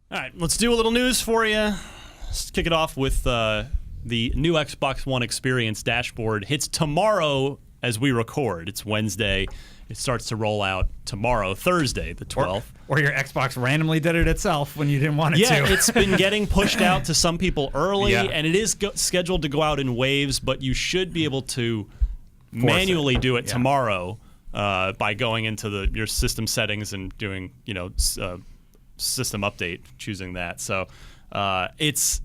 All right, let's do a little news for you. Let's kick it off with the new Xbox One Experience dashboard. Hits tomorrow as we record. It's Wednesday. It starts to roll out tomorrow, Thursday, the 12th. Or your Xbox randomly did it itself when you didn't want it to. Yeah, it's been getting pushed out to some people early, and it is scheduled to go out in waves, but you should be able to manually do it tomorrow by going into your system settings and doing, system update, choosing that. So it's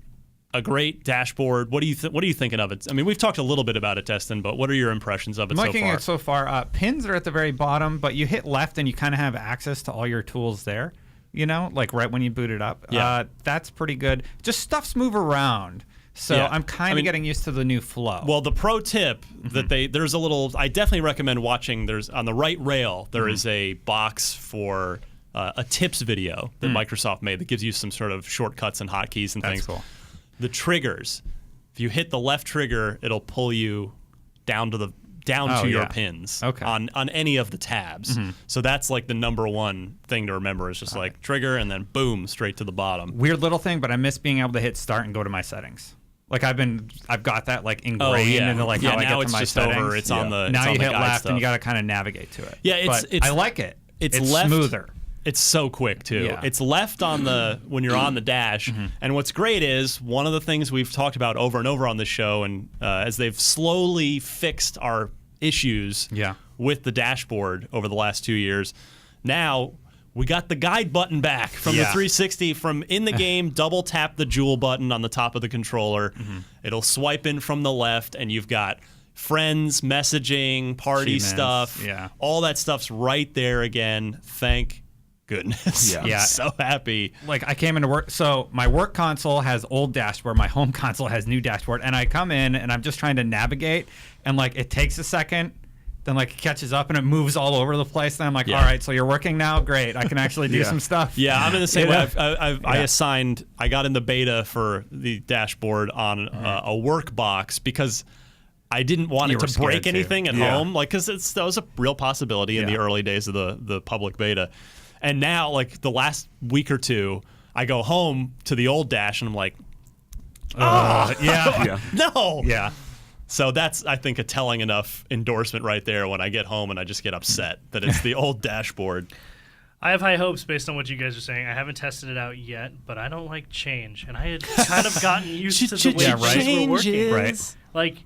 a great dashboard. What are you thinking of it? I mean, we've talked a little bit about it, Destin, but what are your impressions of it so far? I'm liking it so far. Pins are at the very bottom, but you hit left and you kind of have access to all your tools there, like right when you boot it up. Yeah. That's pretty good. Just stuff's move around. So I'm kind of getting used to the new flow. Well, the pro tip that there's a little, I definitely recommend watching. There's on the right rail, there is a box for a tips video that Microsoft made that gives you some sort of shortcuts and hotkeys and things. That's cool. The triggers, if you hit the left trigger, it'll pull you down to your pins on any of the tabs. So that's like the number one thing to remember is just like trigger and then boom, straight to the bottom. Weird little thing, but I miss being able to hit start and go to my settings. Like I've got that like ingrained into like how I get to my settings. Over. It's on the now it's on you the hit guide left stuff. and you got to kind of navigate to it. Yeah, I like it. It's left, smoother. It's so quick too. Yeah. It's left on when you're on the dash, and what's great is one of the things we've talked about over and over on this show, and as they've slowly fixed our issues with the dashboard over the last 2 years, now we got the guide button back from the 360. From in the game, double tap the jewel button on the top of the controller. It'll swipe in from the left, and you've got friends, messaging, party stuff. Yeah. All that stuff's right there again. Thank goodness. Yeah. I'm so happy. Like I came into work, so my work console has old dashboard, my home console has new dashboard, and I come in and I'm just trying to navigate, and like it takes a second, then like it catches up and it moves all over the place, and I'm like, all right, so you're working now? Great. I can actually do some stuff. Yeah, I'm in the same way. I got in the beta for the dashboard on a work box because I didn't want it to break anything at home, like because that was a real possibility in the early days of the public beta. And now, like the last week or two, I go home to the old dash and I'm like, no. Yeah. So that's, I think, a telling enough endorsement right there when I get home and I just get upset that it's the old dashboard. I have high hopes based on what you guys are saying. I haven't tested it out yet, but I don't like change. And I had kind of gotten used to the way things were working. Right. Like,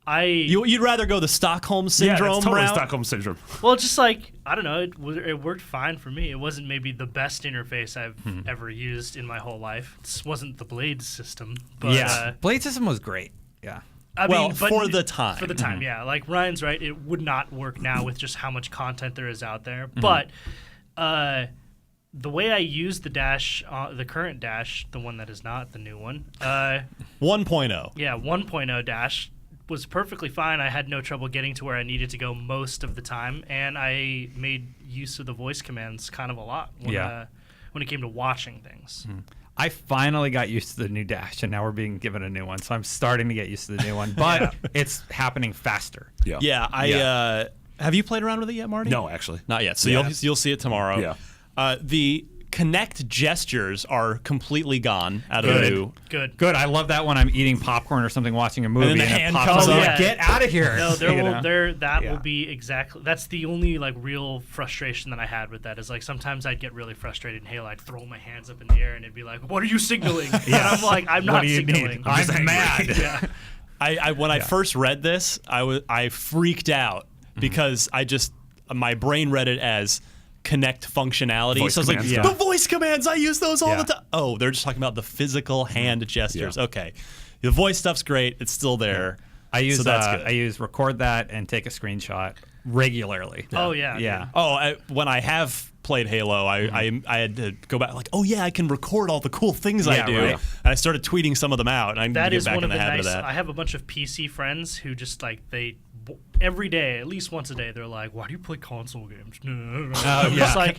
You'd rather go the Stockholm Syndrome it's totally route? Stockholm Syndrome. Well, just like, I don't know, it worked fine for me. It wasn't maybe the best interface I've ever used in my whole life. This wasn't the Blade system. But, Blade system was great. Yeah. I mean, but for the time. For the time, yeah. Like Ryan's right, it would not work now with just how much content there is out there. But the way I use the dash, the current dash, the one that is not the new one. 1.0. Yeah, 1.0 dash was perfectly fine. I had no trouble getting to where I needed to go most of the time, and I made use of the voice commands kind of a lot when it came to watching things. I finally got used to the new dash, and now we're being given a new one, so I'm starting to get used to the new one, but it's happening faster. Yeah, have you played around with it yet, Marty? No, actually. Not yet, so you'll see it tomorrow. Yeah. The Connect gestures are completely gone out of the new. Good. I love that when I'm eating popcorn or something, watching a movie, And then the it hand pops comes up. up. Get out of here! No, that Yeah. will be exactly. That's the only like real frustration that I had with that. Is like sometimes I'd get really frustrated in Halo. I'd throw my hands up in the air and it'd be like, "What are you signaling?" And I'm like, "I'm What not do you signaling. need? I'm mad. Yeah. When I first read this, I freaked out because my brain read it as Connect functionality. Voice so I was like, commands. the voice commands, I use those all the time. Oh, they're just talking about the physical hand gestures. Okay. The voice stuff's great. It's still there. I use so that's good. I use record that and take a screenshot regularly. Oh yeah. Yeah. Oh, when I have played Halo, I had to go back like, oh yeah, I can record all the cool things I do. right. And I started tweeting some of them out. And I need That to get is back one in of the the habit nice. of that. I have a bunch of PC friends who just like every day, at least once a day, they're like, "Why do you play console games?" I'm just like,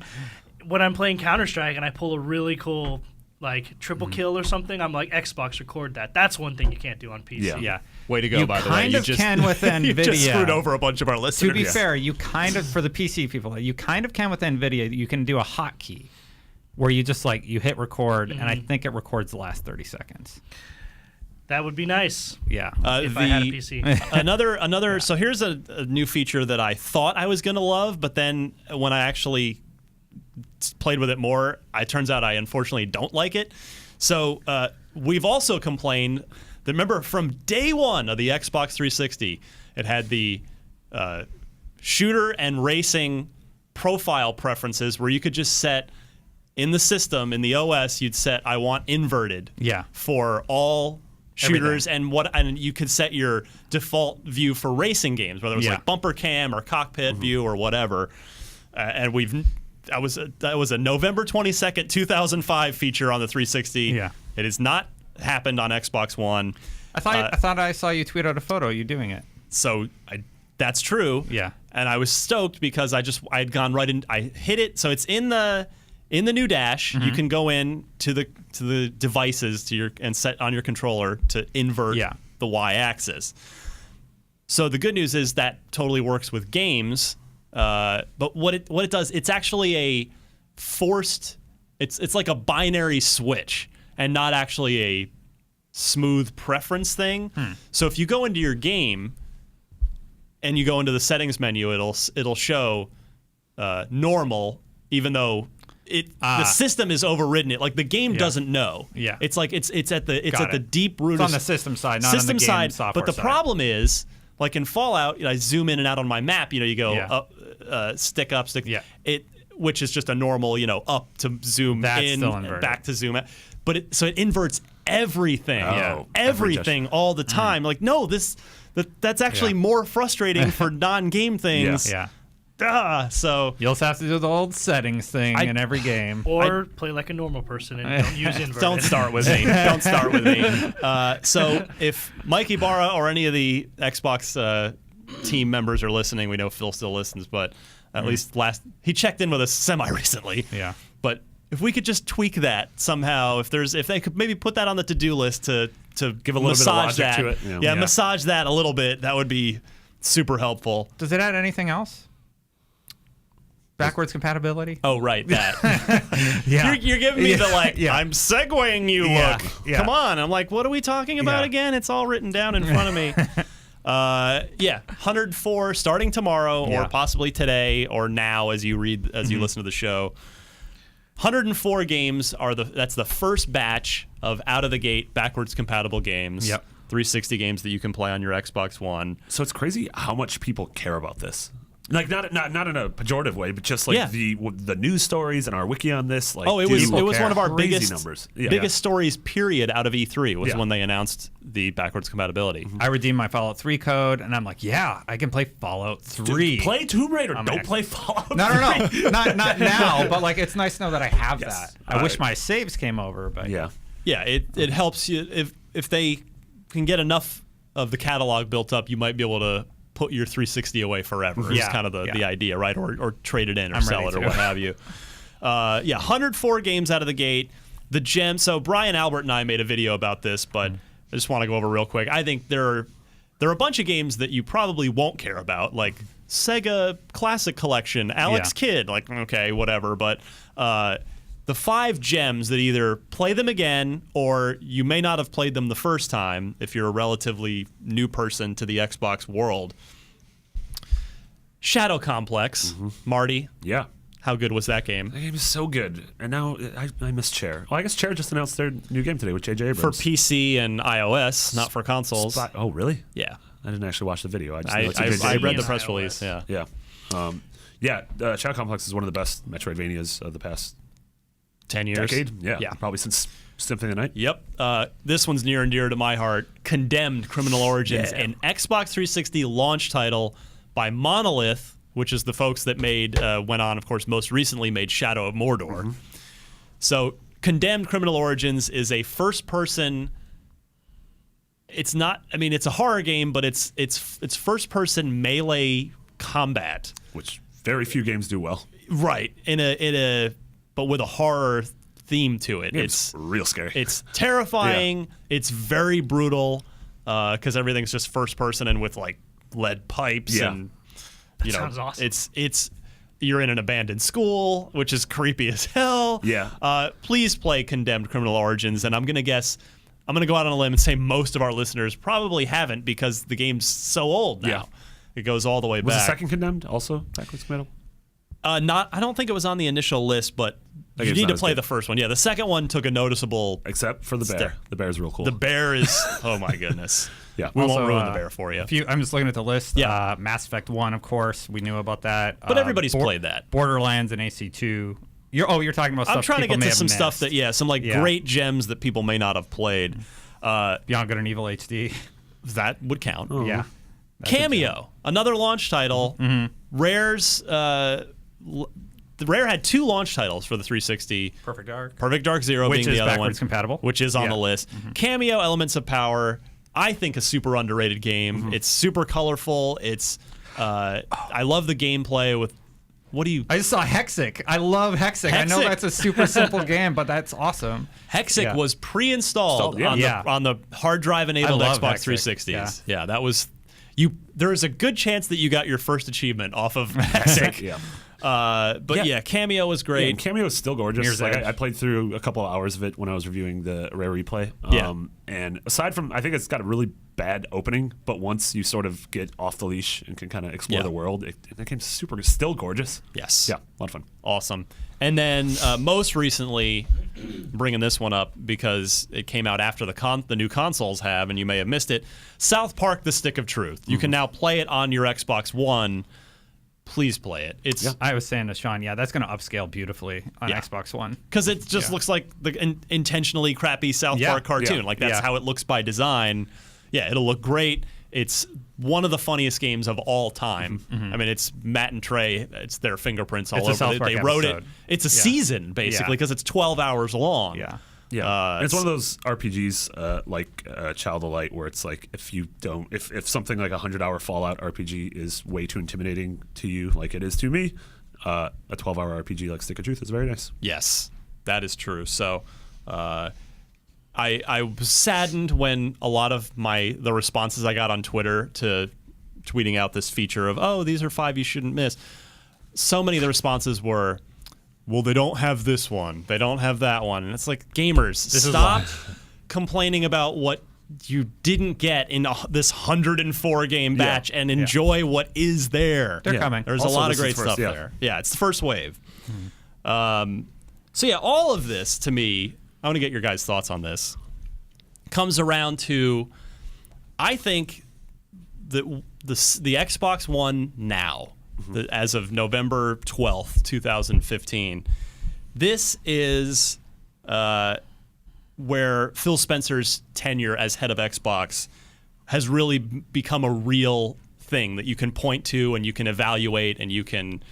when I'm playing Counter-Strike and I pull a really cool like triple kill or something, I'm like, Xbox, record that. That's one thing you can't do on PC. Yeah. Way to go, You by the way. kind You of just can with you just NVIDIA. screwed over a bunch of our listeners. To be fair, you kind of, for the PC people, you kind of can with NVIDIA, you can do a hotkey. where you just like you hit record, and I think it records the last 30 seconds. That would be nice. Yeah. If I had a PC. Another. So here's a new feature that I thought I was gonna love, but then when I actually played with it more, it turns out I unfortunately don't like it. So we've also complained that, remember, from day one of the Xbox 360, it had the shooter and racing profile preferences where you could just set in the system, in the OS, you'd set I want inverted for all shooters, and you could set your default view for racing games, whether it was like bumper cam or cockpit view or whatever. And that was a November 22nd, 2005 feature on the 360. Yeah. It has not happened on Xbox One. I thought I saw you tweet out a photo of you doing it. So that's true. Yeah. And I was stoked because I had gone right in. I hit it, so it's in the new dash. You can go in to the devices and set on your controller to invert the Y-axis. So the good news is that totally works with games. But what it does, it's actually a forced. It's like a binary switch and not actually a smooth preference thing. So if you go into your game and you go into the settings menu, it'll show normal, even though the system is overridden it. Like the game doesn't know. Yeah. It's like it's at the deep root. It's on the system side, not on the game software But the side. problem is, like in Fallout, I zoom in and out on my map. You go up, stick up, stick. Yeah. Which is just a normal, up to zoom in, back to zoom out. But it inverts everything. Everything all the time. Like, no, that's actually more frustrating for non-game things. Yeah. So you'll just have to do the old settings thing in every game, or play like a normal person and don't use inverted. Don't start with me. Don't start with me. So if Mike Ibarra or any of the Xbox team members are listening, we know Phil still listens, but at least he checked in with us semi-recently. Yeah. But if we could just tweak that somehow, if they could maybe put that on the to-do list to give a little bit of logic to it. Yeah, massage that a little bit. That would be super helpful. Does it add anything else? Backwards compatibility? Oh, right, that. You're giving me the I'm segueing you look. Yeah. Come on. I'm like, what are we talking about again? It's all written down in front of me. 104 starting tomorrow or possibly today or now as you listen to the show. 104 games that's the first batch of out of the gate backwards compatible games. Yep. 360 games that you can play on your Xbox One. So it's crazy how much people care about this. Like not in a pejorative way, but just like the news stories and our wiki on this. Like, it was one of our biggest numbers. Biggest stories period out of E3 was when they announced the backwards compatibility. I redeemed my Fallout 3 code, and I'm like, I can play Fallout 3. Dude, play Tomb Raider. Don't play Fallout 3. No, not now. But like, it's nice to know that I have that. I wish my saves came over, but it helps you if they can get enough of the catalog built up, you might be able to put your 360 away forever. Is kind of the idea, right? Or trade it in or sell it or what have you. 104 games out of the gate. The gem. So Brian Albert and I made a video about this, but I just want to go over real quick. I think there are a bunch of games that you probably won't care about, like Sega Classic Collection, Alex Kidd, like, okay, whatever. But the 5 gems that either play them again or you may not have played them the first time if you're a relatively new person to the Xbox world. Shadow Complex, Marty. Yeah. How good was that game? The game is so good. And now I miss Chair. Well, I guess Chair just announced their new game today with J.J. Abrams. For PC and iOS, not for consoles. Oh, really? Yeah. I didn't actually watch the video. I read the press release, yeah. Shadow Complex is one of the best Metroidvanias of the past 10 years. Decade? Yeah. Probably since Symphony of the Night. Yep. This one's near and dear to my heart. Condemned: Criminal Origins, an Xbox 360 launch title by Monolith, which is the folks that went on, of course, most recently made Shadow of Mordor. So Condemned: Criminal Origins is a first-person. It's not. I mean, it's a horror game, but it's first-person melee combat, which very few games do well. Right. But with a horror theme to it. It's real scary. It's terrifying. It's very brutal because everything's just first person and with like lead pipes and sounds awesome. It's you're in an abandoned school, which is creepy as hell. Yeah. Please play Condemned Criminal Origins, and I'm going to go out on a limb and say most of our listeners probably haven't because the game's so old now. Yeah. It goes all the way Was back. the second Condemned also backwards compatible? I don't think it was on the initial list, but you game's need not to as play good. the first one. Yeah, the second one took a noticeable Except for the bear. step. The bear's real cool. The bear is, oh my goodness. Yeah. We Also, won't ruin the bear for you. I'm just looking at the list. Yeah. Mass Effect 1, of course, we knew about that. But everybody's played that. Borderlands and AC2. You're talking about stuff I'm trying to people get may to have some stuff missed. that, some great gems that people may not have played. Beyond Good and Evil HD. That would count. Yeah. Cameo, another launch title. Rare's, Rare had 2 launch titles for the 360. Perfect Dark. Perfect Dark Zero Which being is the other one. backwards compatible. Which is on the list. Cameo, Elements of Power, I think a super underrated game. It's super colorful. It's I love the gameplay with I just saw Hexic. I love Hexic. I know Hexic. that's a super simple game, but that's awesome. Hexic was pre-installed Installed, on the hard drive enabled I love Xbox Hexic. 360s. Yeah, that was there is a good chance that you got your first achievement off of Hexic. Yeah. But Cameo was Yeah, great. and Cameo is still gorgeous. Mirror's Like Edge. I played through a couple of hours of it when I was reviewing the Rare replay. And aside from, I think it's got a really bad opening, but once you sort of get off the leash and can kind of explore the world, that game's still gorgeous. Yes. Yeah, a lot of fun. Awesome. And then most recently, bringing this one up because it came out after the new consoles have, and you may have missed it, South Park: The Stick of Truth. You can now play it on your Xbox One. Please play it. I was saying to Sean, that's going to upscale beautifully on Xbox One. Because it just looks like the intentionally crappy South Park cartoon. Yeah. Like, that's how it looks by design. Yeah, it'll look great. It's one of the funniest games of all time. I mean, it's Matt and Trey. It's their fingerprints all It's a over South it. Park They wrote episode. it. It's a season, basically, because it's 12 hours long. Yeah. Yeah, it's one of those RPGs like Child of Light, where it's like if something like a 100-hour Fallout RPG is way too intimidating to you, like it is to me, a 12-hour RPG like Stick of Truth is very nice. Yes, that is true. So, I was saddened when a lot of the responses I got on Twitter to tweeting out this feature of these are 5 you shouldn't miss. So many of the responses were, well, they don't have this one. They don't have that one. And it's like, gamers, stop complaining about what you didn't get in this 104 game batch and enjoy what is there. They're coming. There's Also, a lot of this great is first, stuff there. Yeah, it's the first wave. So all of this to me, I want to get your guys' thoughts on this, comes around to, I think the Xbox One now, as of November 12th, 2015, this is where Phil Spencer's tenure as head of Xbox has really become a real thing that you can point to and you can evaluate and you can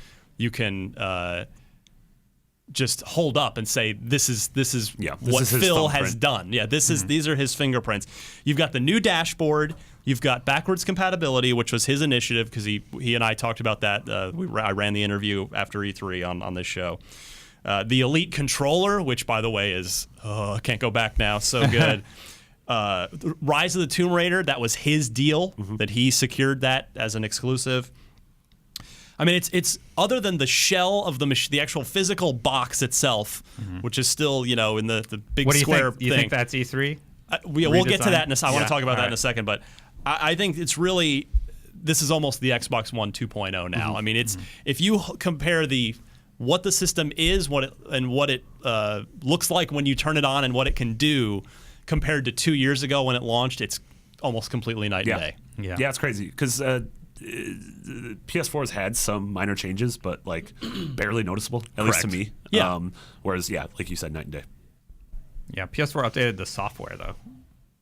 just hold up and say this is what is his Phil has thumbprint. done. Yeah, these are his fingerprints. You've got the new dashboard. You've got backwards compatibility, which was his initiative because he and I talked about that. I ran the interview after E3 on this show. The Elite controller, which by the way is can't go back now, so good. Rise of the Tomb Raider, that was his deal that he secured that as an exclusive. I mean, it's other than the shell of the actual physical box itself, which is still in the big square thing. You think that's E3? We'll get to that in a second. I want Yeah, to talk about that all in a right. second, but I think it's really, this is almost the Xbox One 2.0 now. I mean, it's if you compare what the system is, what it looks like when you turn it on, and what it can do, compared to 2 years ago when it launched, it's almost completely night and day. Yeah, it's crazy because PS4 has had some minor changes, but like barely noticeable, at least to me. Yeah. Whereas, like you said, night and day. Yeah, PS4 updated the software though.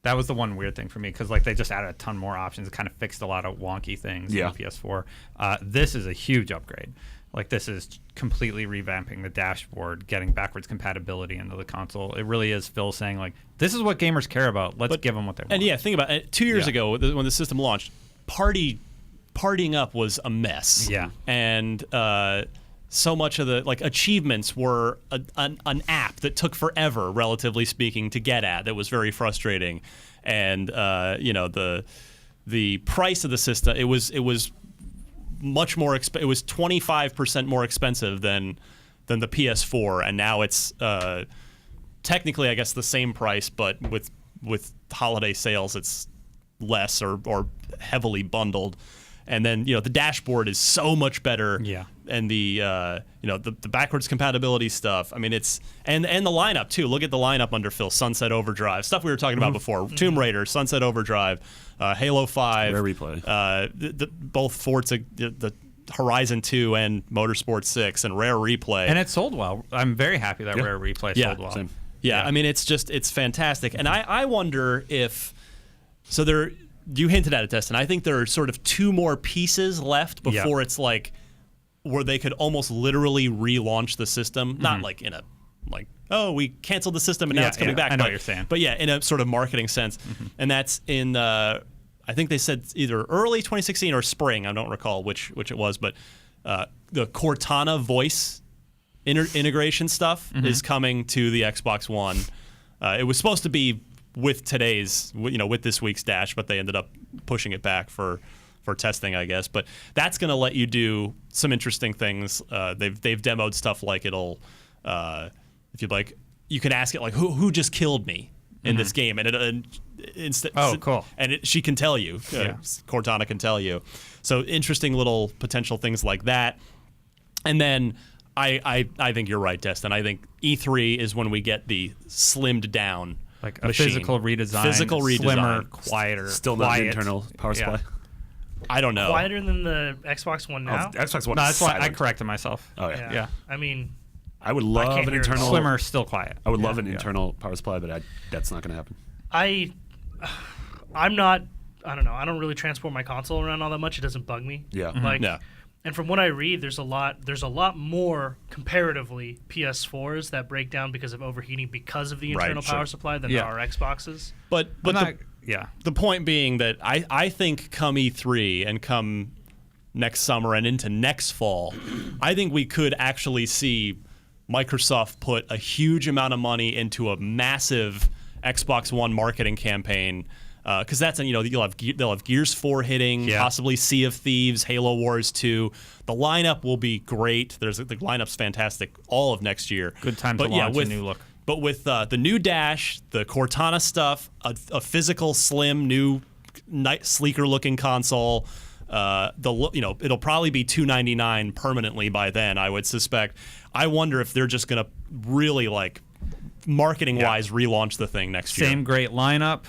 That was the one weird thing for me because like they just added a ton more options. It kind of fixed a lot of wonky things in the PS4. This is a huge upgrade. Like this is completely revamping the dashboard, getting backwards compatibility into the console. It really is Phil saying like, this is what gamers care about. Let's give them what they want. And think about it. 2 years ago when the system launched, partying up was a mess. Yeah. And so much of the achievements were an app that took forever, relatively speaking, to get at. That was very frustrating. And the price of the system, it was much more. It was 25% more expensive than the PS4, and now it's technically, I guess, the same price, but with holiday sales, it's less or heavily bundled. And then the dashboard is so much better. Yeah. And the the backwards compatibility stuff. I mean, it's and the lineup too. Look at the lineup under Phil. Sunset Overdrive, stuff we were talking about before. Tomb Raider, Sunset Overdrive, Halo 5, Rare Replay, both Forza, the Horizon 2 and Motorsport 6, and Rare Replay. And it sold well. I'm very happy that Rare Replay sold well. Same. Yeah, I mean, it's fantastic. And I wonder if you hinted at it, Destin. I think there are sort of 2 more pieces left before it's like where they could almost literally relaunch the system. Not like in a we canceled the system and now it's coming back. I know what you're saying. But yeah, in a sort of marketing sense. And that's in I think they said either early 2016 or spring. I don't recall which it was, but the Cortana voice integration stuff is coming to the Xbox One. It was supposed to be with this week's dash, but they ended up pushing it back for testing, I guess. But that's going to let you do some interesting things. They've demoed stuff like it'll, if you'd like, you can ask it like, who just killed me in this game, and cool. And she can tell you. Cortana can tell you. So interesting little potential things like that. And then I think you're right, Destin. I think E3 is when we get the slimmed down. Like a machine. physical redesign, slimmer, quieter. Still not an internal power supply. I don't know. Quieter than the Xbox One now? Xbox One. No, that's why I silent. corrected myself. Oh yeah. Yeah. I mean, I would love can't an hear it. internal. Slimmer, still quiet. I would love an internal power supply, but that's not going to happen. I'm not. I don't know. I don't really transport my console around all that much. It doesn't bug me. Yeah. And from what I read, there's a lot more comparatively PS4s that break down because of overheating because of the internal power supply than there are Xboxes. But the point being that I think come E3 and come next summer and into next fall, I think we could actually see Microsoft put a huge amount of money into a massive Xbox One marketing campaign. Because that's they'll have Gears 4 hitting, possibly Sea of Thieves, Halo Wars 2. The lineup will be great. The lineup's fantastic all of next year. Good time to launch a new look. But with the new Dash, the Cortana stuff, a physical, slim, new, sleeker looking console. It'll probably be $299 permanently by then, I would suspect. I wonder if they're just gonna really marketing wise relaunch the thing next year. Same great lineup.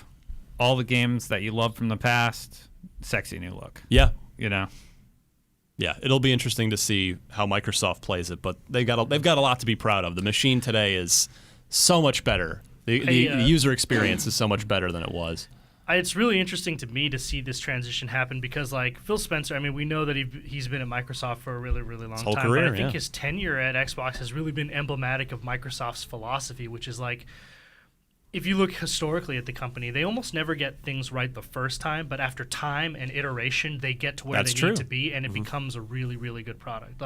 All the games that you love from the past, sexy new look. Yeah. Yeah, it'll be interesting to see how Microsoft plays it, but they've got a lot to be proud of. The machine today is so much better. The user experience is so much better than it was. It's really interesting to me to see this transition happen because, Phil Spencer, I mean, we know that he's been at Microsoft for a really, really long time. Career, but I think his tenure at Xbox has really been emblematic of Microsoft's philosophy, which is if you look historically at the company, they almost never get things right the first time, but after time and iteration, they get to where they need to be, and it becomes a really, really good product.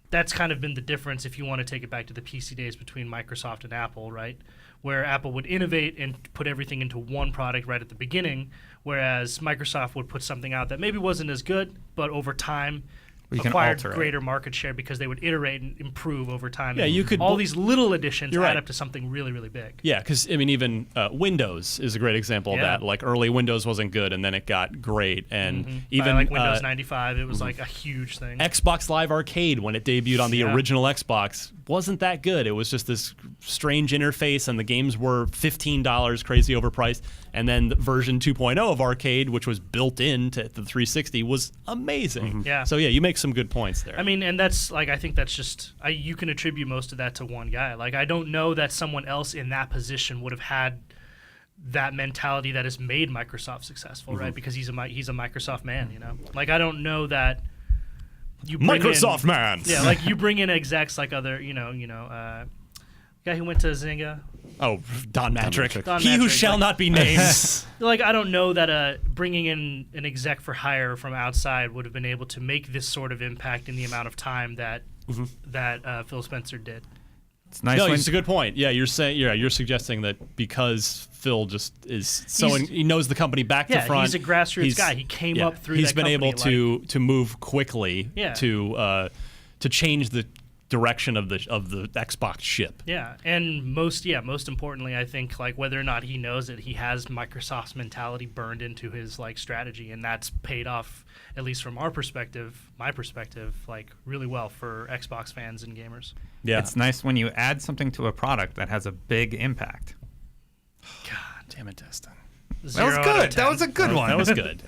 That's kind of been the difference if you want to take it back to the PC days between Microsoft and Apple, right? Where Apple would innovate and put everything into one product right at the beginning, whereas Microsoft would put something out that maybe wasn't as good, but over time acquired greater market share because they would iterate and improve over time. Yeah, you could all these little additions add up to something really, really big. Yeah, because even Windows is a great example of that. Early Windows wasn't good, and then it got great, and even by Windows 95, it was a huge thing. Xbox Live Arcade, when it debuted on the original Xbox, wasn't that good. It was just this strange interface, and the games were $15, crazy overpriced. And then the version 2.0 of Arcade, which was built into the 360, was amazing. Yeah. So you make some good points there. I mean, and that's I think that's just you can attribute most of that to one guy. I don't know that someone else in that position would have had that mentality that has made Microsoft successful, right? Because he's a Microsoft man, I don't know that you bring Microsoft man. Yeah, you bring in execs other, guy who went to Zynga. Oh, Don Matrick. Don He who Matrick, shall not be named. I don't know that bringing in an exec for hire from outside would have been able to make this sort of impact in the amount of time that Phil Spencer did. It's nice. No, it's a good point. Yeah, you're suggesting that because Phil just is he knows the company back to front. He's a grassroots guy. He came up through. He's that been company, able to move quickly to change the direction of the Xbox ship. Yeah, and most importantly, I think like whether or not he knows it, he has Microsoft's mentality burned into his like strategy, and that's paid off, at least from our perspective, my perspective, like really well for Xbox fans and gamers. Yeah, it's nice when you add something to a product that has a big impact. God damn it, Destin. That was good. That was a good one. That was good.